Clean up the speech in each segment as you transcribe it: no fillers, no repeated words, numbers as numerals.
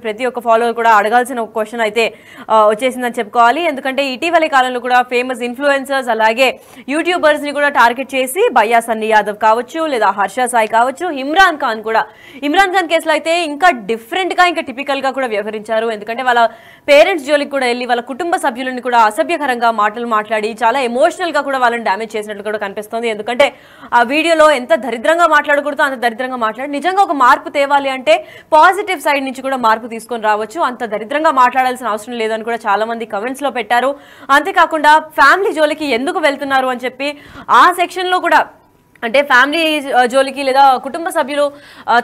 ప్రతి ఒక్క ఫాలోవర్ కూడా అడగాల్సిన ఒక క్వశ్చన్ అయితే వచ్చేసిందని చెప్పుకోవాలి. ఎందుకంటే ఇటీవలి కాలంలో కూడా ఫేమస్ ఇన్ఫ్లుయెన్సర్స్ అలాగే యూట్యూబర్స్ ని కూడా టార్గెట్ చేసి భయ్యా సన్నీ యాదవ్ కావచ్చు, లేదా హర్ష సాయి కావచ్చు, ఇమ్రాన్ ఖాన్ కేసులో అయితే ఇంకా డిఫరెంట్ గా ఇంకా టిపికల్ గా కూడా వ్యవహరించారు. ఎందుకంటే వాళ్ళ పేరెంట్స్ జోలికి కూడా వెళ్ళి వాళ్ళ కుటుంబ సభ్యులని కూడా అసభ్యకరంగా మాటలు మాట్లాడి చాలా ఎమోషనల్ గా కూడా వాళ్ళని డ్యామేజ్ చేసినట్లు కూడా కనిపిస్తుంది. ఎందుకంటే ఆ వీడియోలో ఎంత దరిద్రంగా మాట్లాడకూడదో అంత దరిద్రంగా మాట్లాడి నిజంగా ఒక మార్పు తేవాలి అంటే పాజిటివ్ సైడ్ నుంచి కూడా మార్పు తీసుకొని రావచ్చు. అంత దరిద్రంగా మాట్లాడాల్సిన అవసరం లేదని కూడా చాలా మంది కమెంట్స్ లో పెట్టారు. అంతేకాకుండా ఫ్యామిలీ జోలికి ఎందుకు వెళ్తున్నారు అని చెప్పి ఆ సెక్షన్ లో కూడా అంటే ఫ్యామిలీ జోలికి లేదా కుటుంబ సభ్యులు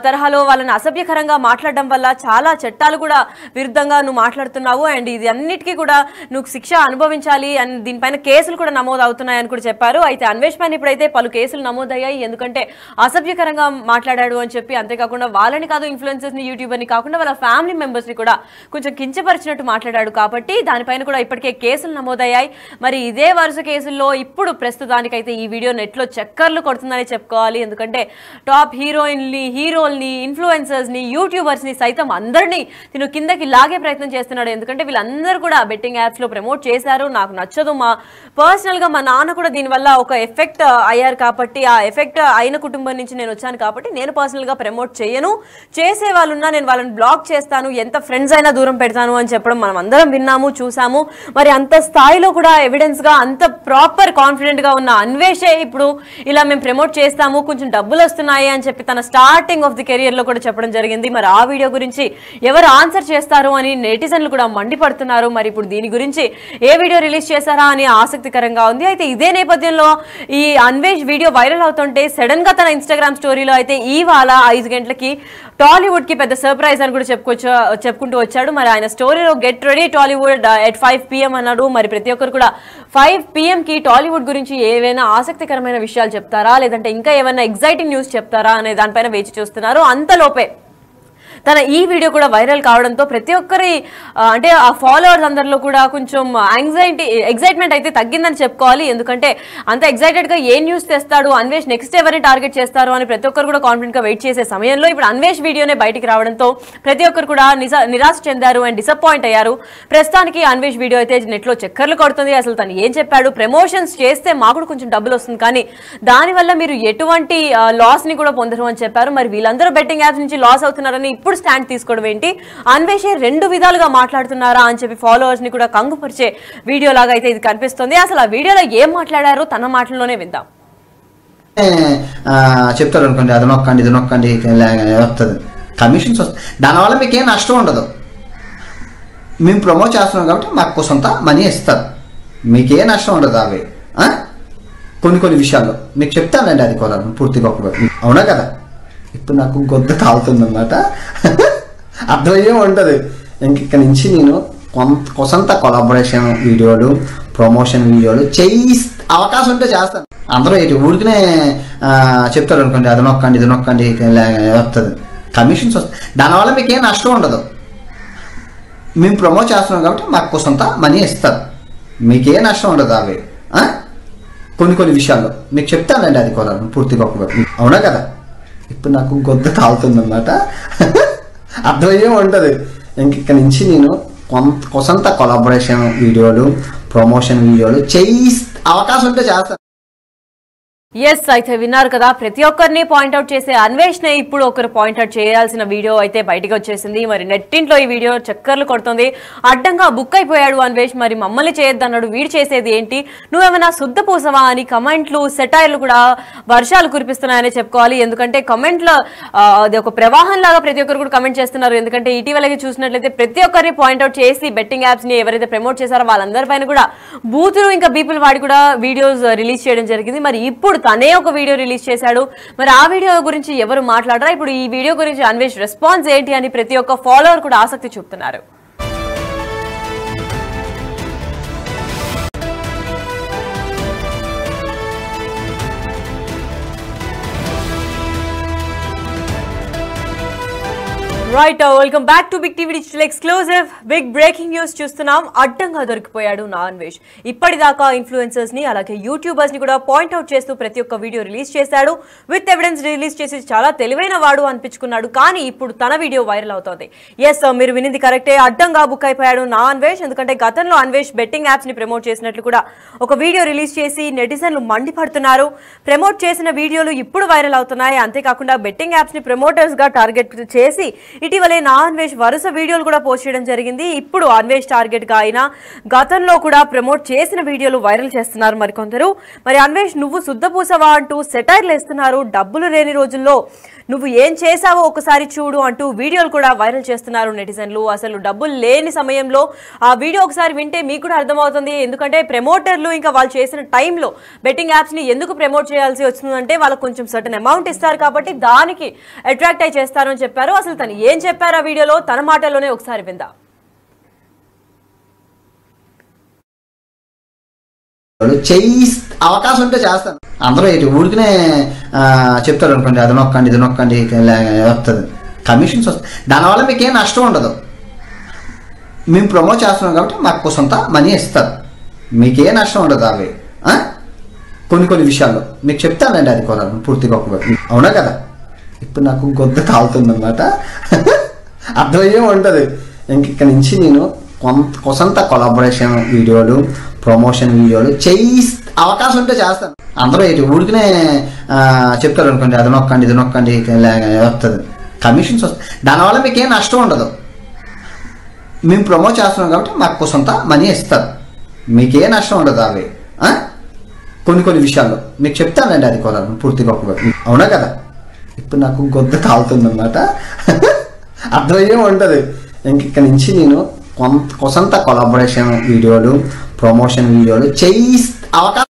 తరహాలో వాళ్ళని అసభ్యకరంగా మాట్లాడడం వల్ల చాలా చట్టాలు కూడా విరుద్ధంగా నువ్వు మాట్లాడుతున్నావు అండ్ ఇది అన్నిటికీ కూడా నువ్వు శిక్ష అనుభవించాలి అండ్ దీనిపైన కేసులు కూడా నమోదు అవుతున్నాయని కూడా చెప్పారు. అయితే అన్వేష్ పైన ఇప్పుడైతే పలు కేసులు నమోదయ్యాయి. ఎందుకంటే అసభ్యకరంగా మాట్లాడాడు అని చెప్పి, అంతేకాకుండా వాళ్ళని కాదు ఇన్ఫ్లుయెన్సర్స్ని యూట్యూబర్ని కాకుండా వాళ్ళ ఫ్యామిలీ మెంబర్స్ని కూడా కొంచెం కించపరిచినట్టు మాట్లాడాడు కాబట్టి దానిపైన కూడా ఇప్పటికే కేసులు నమోదయ్యాయి. మరి ఇదే వరుస కేసుల్లో ఇప్పుడు ప్రస్తుతానికైతే ఈ వీడియో నెట్లో చక్కర్లు కొడుతుంది చెప్పుకోవాలి. ఎందుకంటే టాప్ హీరోల్ని ఇన్ఫ్లుయెన్సర్స్ని యూట్యూబర్స్ని సైతం అందరినీ తిను కిందకి లాగే ప్రయత్నం చేస్తున్నాడు. ఎందుకంటే వీళ్ళందరూ కూడా బెట్టింగ్ యాప్స్లో ప్రమోట్ చేశారు. నాకు నచ్చదు, పర్సనల్గా మా నాన్న కూడా దీనివల్ల ఒక ఎఫెక్ట్ అయ్యారు కాబట్టి ఆ ఎఫెక్ట్ అయిన కుటుంబం నుంచి నేను వచ్చాను కాబట్టి నేను పర్సనల్గా ప్రమోట్ చేయను, చేసే వాళ్ళున్నా నేను వాళ్ళని బ్లాక్ చేస్తాను, ఎంత ఫ్రెండ్స్ అయినా దూరం పెడతాను అని చెప్పడం మనం అందరం విన్నాము, చూసాము. మరి అంత స్థాయిలో కూడా ఎవిడెన్స్గా అంత ప్రాపర్ కాన్ఫిడెంట్గా ఉన్న అన్వేషే ఇప్పుడు ఇలా మేము ప్రమోట్ చేస్తాము, కొంచెం డబ్బులు వస్తున్నాయి అని చెప్పి తన స్టార్టింగ్ ఆఫ్ ది కెరియర్ లో కూడా చెప్పడం జరిగింది. మరి ఆ వీడియో గురించి ఎవరు ఆన్సర్ చేస్తారు అని నెటిజన్లు కూడా మండిపడుతున్నారు. మరి ఇప్పుడు దీని గురించి ఏ వీడియో రిలీజ్ చేశారా అని ఆసక్తికరంగా ఉంది. అయితే ఇదే నేపథ్యంలో ఈ అన్వేష్ వీడియో వైరల్ అవుతుంటే సడన్ గా తన ఇన్స్టాగ్రామ్ స్టోరీలో అయితే ఇవాళ 5 గంటలకి టాలీవుడ్ కి పెద్ద సర్ప్రైజ్ అని కూడా చెప్పుకుంటూ వచ్చాడు. మరి ఆయన స్టోరీలో get ready Tollywood at 5 PM అన్నాడు. మరి ప్రతి ఒక్కరు కూడా 5 PM కి టాలీవుడ్ గురించి ఏవైనా ఆసక్తికరమైన విషయాలు చెప్తారా లేదంటే ఇంకా ఏమైనా ఎగ్జైటింగ్ న్యూస్ చెప్తారా అనే దానిపైన వేచి చూస్తున్నారు. అంతలోపే తన ఈ వీడియో కూడా వైరల్ కావడంతో ప్రతి ఒక్కరి అంటే ఆ ఫాలోవర్స్ అందరిలో కూడా కొంచెం ఎగ్జైట్మెంట్ అయితే తగ్గిందని చెప్పుకోవాలి. ఎందుకంటే అంత ఎగ్జైటెడ్గా ఏ న్యూస్ తెస్తాడు, అన్వేష్ నెక్స్ట్ ఎవరిని టార్గెట్ చేస్తారు అని ప్రతి ఒక్కరు కూడా కాన్ఫిడెంట్గా వెయిట్ చేసే సమయంలో ఇప్పుడు అన్వేష్ వీడియోనే బయటికి రావడంతో ప్రతి ఒక్కరు కూడా నిరాశ చెందారు అండ్ డిసప్పాయింట్ అయ్యారు. ప్రస్తుతానికి అన్వేష్ వీడియో అయితే నెట్లో చక్కర్లు కొడుతుంది. అసలు తను ఏం చెప్పాడు, ప్రమోషన్స్ చేస్తే మాకు కొంచెం డబ్బులు వస్తుంది కానీ దానివల్ల మీరు ఎటువంటి లాస్ని కూడా పొందరు అని చెప్పారు. మరి వీళ్ళందరూ బెట్టింగ్ యాప్స్ నుంచి లాస్ అవుతున్నారని ఇప్పుడు స్టాండ్ తీసుకోవడం ఏంటి, అన్వేషే 2 విధాలుగా మాట్లాడుతున్నారా అని చెప్పి ఫాలోవర్స్ ని కూడా కంగుపరిచే వీడియో లాగా అయితే ఇది కనిపిస్తుంది. అసలు ఆ వీడియోలో ఏం మాట్లాడారో తన మాటల్లోనే విందాం. చెప్తారు అనుకోండి, అది నొక్కండి ఇది నొక్కండి వస్తుంది, కమిషన్స్ వస్తాయి, దానివల్ల మీకు ఏం నష్టం ఉండదు. మేము ప్రమోట్ చేస్తున్నాం కాబట్టి మాకు సొంత మనీ ఇస్తారు, మీకే నష్టం ఉండదు. అవి కొన్ని విషయాల్లో మీకు చెప్తానండి, అది కూడా పూర్తిగా అవునా కదా. ఇప్పుడు నాకు గొంతు తాగుతుందన్నమాట, అర్థమయ్యే ఉంటుంది. ఇంక నుంచి నేను కొంత కొలాబరేషన్ వీడియోలు, ప్రమోషన్ వీడియోలు అవకాశం ఉంటే చేస్తాను. అందరూ ఊరికనే చెప్తారు అనుకోండి, అది నొక్కండి ఇది నొక్కండి వస్తుంది, కమిషన్స్ వస్తాయి, దానివల్ల మీకు ఏం నష్టం ఉండదు. మేము ప్రమోట్ చేస్తున్నాం కాబట్టి మాకు సొంత మనీ ఇస్తారు, మీకే నష్టం ఉండదు. అవి కొన్ని విషయాల్లో మీకు చెప్తానండి, అది కూడా పూర్తిగా అవునా కదా. ఇప్పుడు నాకు గొంతు తాగుతుందన్నమాట, అర్థమయ్యే ఉంటుంది. ఇంక నుంచి నేను కొంత కొలాబరేషన్ వీడియోలు, ప్రమోషన్ వీడియోలు అవకాశం ఉంటే చేస్తాను. ఎస్, అయితే విన్నారు కదా, ప్రతి ఒక్కరిని పాయింట్అవుట్ చేసే అన్వేష్నే ఇప్పుడు ఒకరు పాయింట్అవుట్ చేయాల్సిన వీడియో అయితే బయటకు వచ్చేసింది. మరి నెట్టింట్లో ఈ వీడియో చక్కర్లు కొడుతుంది. అడ్డంగా బుక్ అయిపోయాడు అన్వేష్, మరి మమ్మల్ని చేయొద్దన్నాడు, వీడు చేసేది ఏంటి, నువ్వేమైనా శుద్ధ పూసవా అని కమెంట్లు సెటైర్లు కూడా వర్షాలు కురిపిస్తున్నాయని చెప్పుకోవాలి. ఎందుకంటే కమెంట్లో అది ఒక ప్రవాహం లాగా ప్రతి ఒక్కరు కూడా కమెంట్ చేస్తున్నారు. ఎందుకంటే ఇటీవలకి చూసినట్లయితే ప్రతి ఒక్కరిని పాయింట్అవుట్ చేసి బెట్టింగ్ యాప్స్ ని ఎవరైతే ప్రమోట్ చేశారో వాళ్ళందరిపైన కూడా బూతులు ఇంకా బీపులు వాడి కూడా వీడియోస్ రిలీజ్ చేయడం జరిగింది. మరి ఇప్పుడు తనే ఒక వీడియో రిలీజ్ చేశాడు. మరి ఆ వీడియో గురించి ఎవరు మాట్లాడరా, ఇప్పుడు ఈ వీడియో గురించి అన్వేష్ రెస్పాన్స్ ఏంటి అని ప్రతి ఒక్క ఫాలోవర్ కూడా ఆసక్తి చూపుతున్నారు. Right welcome back to big TV digital exclusive big breaking news చూస్తున్నాం. అడ్డంగా దొరికిపోయాడు నా అన్వేష్. ఇప్పటిదాకా ఇన్ఫ్లుయెన్సర్స్ ని అలాగే యూట్యూబర్స్ ని కూడా పాయింట్ అవుట్ చేస్తూ ప్రతి ఒక్క వీడియో రిలీజ్ చేశాడు. విత్ ఎవిడెన్స్ రిలీజ్ చేసి చాలా తెలివైన వాడు అనిపించుకున్నాడు. కానీ ఇప్పుడు తన వీడియో వైరల్ అవుతోంది. ఎస్ మీరు వినింది కరెక్టే, అడ్డంగా బుక్ అయిపోయాడు నా అన్వేష్. ఎందుకంటే గతంలో అన్వేష్ బెట్టింగ్ యాప్స్ ని ప్రమోట్ చేసినట్లు కూడా ఒక వీడియో రిలీజ్ చేసి నెటిజన్లు మండిపడుతున్నారు. ప్రమోట్ చేసిన వీడియోలు ఇప్పుడు వైరల్ అవుతున్నాయి. అంతేకాకుండా బెట్టింగ్ యాప్స్ ని ప్రమోటర్స్ గా టార్గెట్ చేసి ఇటీవలే నా అన్వేష్ వరుస వీడియోలు కూడా పోస్ట్ చేయడం జరిగింది. ఇప్పుడు అన్వేష్ టార్గెట్ గా అయినా గతంలో కూడా ప్రమోట్ చేసిన వీడియోలు వైరల్ చేస్తున్నారు మరికొందరు. మరి అన్వేష్ నువ్వు శుద్ధపూసవా అంటూ సెటైర్లు వేస్తున్నారు. డబ్బులు లేని రోజుల్లో నువ్వు ఏం చేశావో ఒకసారి చూడు అంటూ వీడియోలు కూడా వైరల్ చేస్తున్నారు నెటిజన్లు. అసలు డబ్బులు లేని సమయంలో ఆ వీడియో ఒకసారి వింటే మీకు కూడా అర్థమవుతుంది. ఎందుకంటే ప్రమోటర్లు ఇంకా వాళ్ళు చేసిన టైంలో బెట్టింగ్ యాప్స్ ని ఎందుకు ప్రమోట్ చేయాల్సి వస్తుందంటే వాళ్ళకు కొంచెం సర్టన్ అమౌంట్ ఇస్తారు కాబట్టి దానికి అట్రాక్ట్ అయి చేస్తారు అని చెప్పారు. అసలు తను ఏం చెప్పారు ఆ వీడియోలో తన మాటల్లోనే ఒకసారి విందా. అవకాశం ఉంటే చేస్తాను. అందరూ ఊరికనే చెప్తారు అనుకోండి, అది నొక్కండి ఇది నొక్కండి వస్తుంది, కమిషన్స్ వస్తాయి. దానివల్ల మీకు ఏం నష్టం ఉండదు. మేము ప్రమోట్ చేస్తున్నాం కాబట్టి మాకు సొంత మనీ ఇస్తారు. మీకే నష్టం ఉండదు. అవి కొన్ని విషయాల్లో మీకు చెప్తానండి. అది కూడా పూర్తిగా అవునా కదా. ఇప్పుడు నాకు గొద్ద తాగుతుందన్నమాట. అర్థమయ్యే ఉంటుంది. ఇంక నుంచి నేను కొంత కొలాబరేషన్ వీడియోలు ప్రమోషన్ వీడియోలు అవకాశం ఉంటే చేస్తాను. అందరూ ఊరికనే చెప్తారు అనుకోండి, అది నొక్కండి ఇది నొక్కండి వస్తుంది, కమిషన్స్ వస్తాయి. దానివల్ల మీకు ఏం నష్టం ఉండదు. మేము ప్రమోట్ చేస్తున్నాం కాబట్టి మాకు సొంత మనీ ఇస్తారు. మీకే నష్టం ఉండదు. అవి కొన్ని విషయాల్లో మీకు చెప్తానండి. అది కూడా పూర్తిగా అవునా కదా. ఇప్పుడు నాకు గొద్ద తాగుతుందన్నమాట. అర్థమయ్యే ఉంటుంది. ఇంక నుంచి నేను కొంత కొలాబరేషన్ వీడియోలు ప్రమోషన్ వీడియోలు అవకాశం.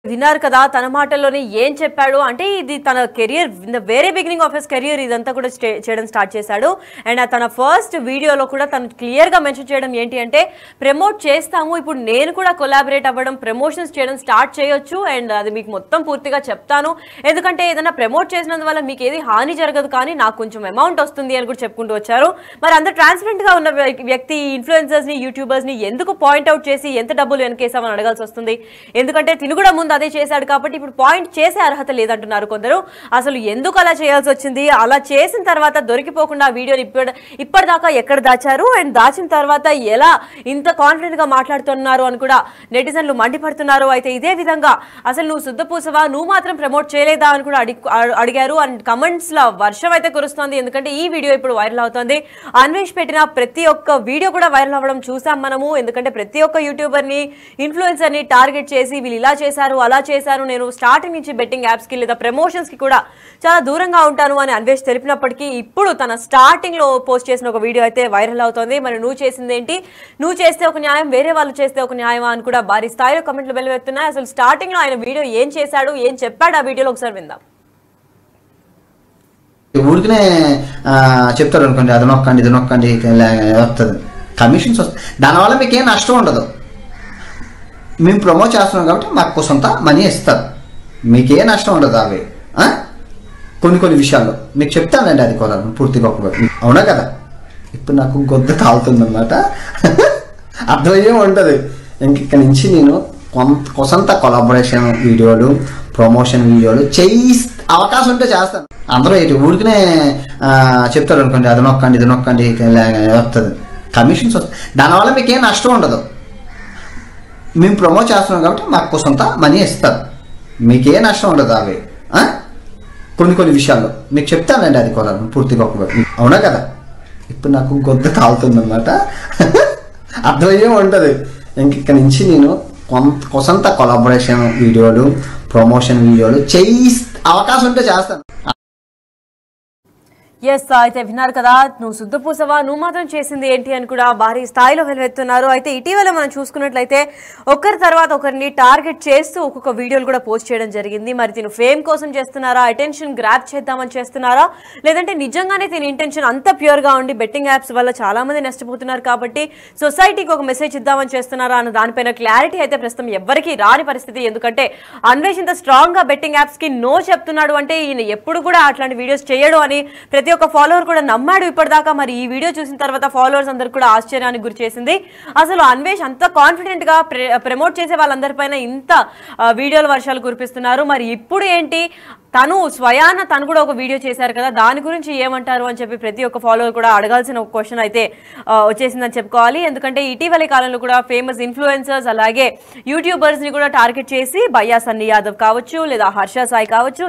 విన్నారు కదా తన మాటల్లోనే ఏం చెప్పాడు అంటే ఇది తన career in the very beginning of his career ఇదంతా కూడా చేయడం స్టార్ట్ చేశాడు. అండ్ తన ఫస్ట్ వీడియోలో కూడా తను క్లియర్గా మెన్షన్ చేయడం ఏంటి అంటే ప్రమోట్ చేస్తాము, ఇప్పుడు నేను కూడా కొలాబరేట్ అవ్వడం ప్రమోషన్స్ చేయడం స్టార్ట్ చేయొచ్చు అండ్ అది మీకు మొత్తం పూర్తిగా చెప్తాను. ఎందుకంటే ఏదైనా ప్రమోట్ చేసినందువల్ల మీకు ఏది హాని జరగదు కానీ నాకు కొంచెం అమౌంట్ వస్తుంది అని కూడా చెప్పుకుంటూ వచ్చారు. మరి అంత ట్రాన్స్పరెంట్గా ఉన్న వ్యక్తి ఇన్ఫ్లుయెన్సర్స్ని యూట్యూబర్స్ని ఎందుకు పాయింట్అవుట్ చేసి ఎంత డబ్బులు వెనకేసామని అడగాల్సి వస్తుంది. ఎందుకంటే తిను కూడా ముందు అదే చేశాడు కాబట్టి ఇప్పుడు పాయింట్ చేసే అర్హత లేదంటున్నారు కొందరు. అసలు ఎందుకు అలా చేయాల్సి వచ్చింది, అలా చేసిన తర్వాత దొరికిపోకుండా వీడియోని ఇప్పటిదాకా ఎక్కడ దాచారు అండ్ దాచిన తర్వాత ఎలా ఇంత కాన్ఫిడెంట్ గా మాట్లాడుతున్నారు అని కూడా నెటిజన్లు మండిపడుతున్నారు. అయితే ఇదే విధంగా అసలు నువ్వు శుద్ధపూసవా, నువ్వు మాత్రం ప్రమోట్ చేయలేదా అని కూడా అడిగారు. అండ్ కమెంట్స్ లో వర్షం అయితే కురుస్తోంది. ఎందుకంటే ఈ వీడియో ఇప్పుడు వైరల్ అవుతోంది. అన్వేష్ పెట్టిన ప్రతి ఒక్క వీడియో కూడా వైరల్ అవ్వడం చూసాం మనము. ఎందుకంటే ప్రతి ఒక్క యూట్యూబర్ ని ఇన్ఫ్లుయెన్సర్ ని టార్గెట్ చేసి వీళ్ళు ఇలా చేశారు అలా చేశారు, నేను స్టార్టింగ్ నుంచి బెట్టింగ్ యాప్స్ కి లేదా ప్రమోషన్స్ కి కూడా చాలా దూరంగా ఉంటాను అని అన్వేష్ తెలిపినప్పటికీ ఇప్పుడు తన స్టార్టింగ్ లో పోస్ట్ చేసిన ఒక వీడియో అయితే వైరల్ అవుతోంది. మరి నువ్వు చేసింది ఏంటి, నువ్వు చేస్తే ఒక న్యాయం వేరే వాళ్ళు చేస్తే ఒక న్యాయమా అని కూడా భారీ స్థాయిలో కమెంట్లు వెలువెత్తున్నాయి. అసలు స్టార్టింగ్ లో ఆయన వీడియో ఏం చేశాడు ఏం చెప్పాడు ఆ వీడియోలో ఒకసారి విందాం. ఊరికనే చెప్తారు అనుకోండి, అది నొక్కండి ఇది నొక్కండి వస్తుంది, కమిషన్స్ వస్తాయి. దానివల్ల మీకు ఏం నష్టం ఉండదు. మేము ప్రమోట్ చేస్తున్నాం కాబట్టి మాకు సొంత మనీ ఇస్తారు. మీకే నష్టం ఉండదు. అవి కొన్ని విషయాల్లో మీకు చెప్తానండి. అది కూడా పూర్తిగా అవునా కదా. ఇప్పుడు నాకు గొద్ద తాగుతుందన్నమాట. అర్థమయ్యే ఉంటుంది. ఇంక నుంచి నేను కొంత కొలాబరేషన్ వీడియోలు ప్రమోషన్ వీడియోలు అవకాశం ఉంటే చేస్తాను. అందరూ ఊరికనే చెప్తారు అనుకోండి, అది నొక్కండి ఇది నొక్కండి వస్తుంది, కమిషన్స్ వస్తాయి. దానివల్ల మీకు ఏం నష్టం ఉండదు. మేము ప్రమోట్ చేస్తున్నాం కాబట్టి మాకు సొంత మనీ ఇస్తారు. మీకే నష్టం ఉండదు. అవి కొన్ని విషయాల్లో మీకు చెప్తానండి. అది కూడా పూర్తిగా అవునా కదా. ఇప్పుడు నాకు గొద్ద తాగుతుందన్నమాట. అర్థమయ్యే ఉంటుంది. ఇంక నుంచి నేను కొంత కొలాబరేషన్ వీడియోలు ప్రమోషన్ వీడియోలు అవకాశం ఉంటే చేస్తాను. ఎస్ అయితే విన్నారు కదా నువ్వు శుద్ధపూసవా, నువ్వు మాత్రం చేసింది ఏంటి అని కూడా భారీ స్థాయిలో వెలువెత్తున్నారు. అయితే ఇటీవల మనం చూసుకున్నట్లయితే ఒకరి తర్వాత ఒకరిని టార్గెట్ చేస్తూ ఒక్కొక్క వీడియోలు కూడా పోస్ట్ చేయడం జరిగింది. మరి తిను ఫేమ్ కోసం చేస్తున్నారా, అటెన్షన్ గ్రాప్ చేద్దామని చేస్తున్నారా, లేదంటే నిజంగానే తిని ఇంటెన్షన్ అంత ప్యూర్గా ఉండి బెట్టింగ్ యాప్స్ వల్ల చాలా మంది నష్టపోతున్నారు కాబట్టి సొసైటీకి ఒక మెసేజ్ ఇద్దామని చేస్తున్నారా అన్న దానిపైన క్లారిటీ అయితే ప్రస్తుతం ఎవ్వరికీ రాని పరిస్థితి. ఎందుకంటే అన్వేష్ ఇంత స్ట్రాంగ్ గా బెట్టింగ్ యాప్స్ కి నో చెప్తున్నాడు అంటే ఈయన ఎప్పుడు కూడా అట్లాంటి వీడియోస్ చేయడు అని ప్రతి ఒక్క ఫాలోవర్ కూడా నమ్మాడు ఇప్పటిదాకా. మరి ఈ వీడియో చూసిన తర్వాత ఫాలోవర్స్ అందరు కూడా ఆశ్చర్యానికి గురి చేసింది. అసలు అన్వేష్ అంత కాన్ఫిడెంట్ గా ప్రమోట్ చేసే వాళ్ళందరిపైన ఇంత వీడియోల వర్షాలు కురిపిస్తున్నారు. మరి ఇప్పుడు ఏంటి, తను స్వయాన తను కూడా ఒక వీడియో చేశారు కదా, దాని గురించి ఏమంటారు అని చెప్పి ప్రతి ఒక్క ఫాలోవర్ కూడా అడగాల్సిన ఒక క్వశ్చన్ అయితే వచ్చేసిందని చెప్పుకోవాలి. ఎందుకంటే ఇటీవలి కాలంలో కూడా ఫేమస్ ఇన్ఫ్లుయెన్సర్స్ అలాగే యూట్యూబర్స్ ని కూడా టార్గెట్ చేసి బయ్యా సన్నీ యాదవ్ కావచ్చు లేదా హర్ష సాయి కావచ్చు,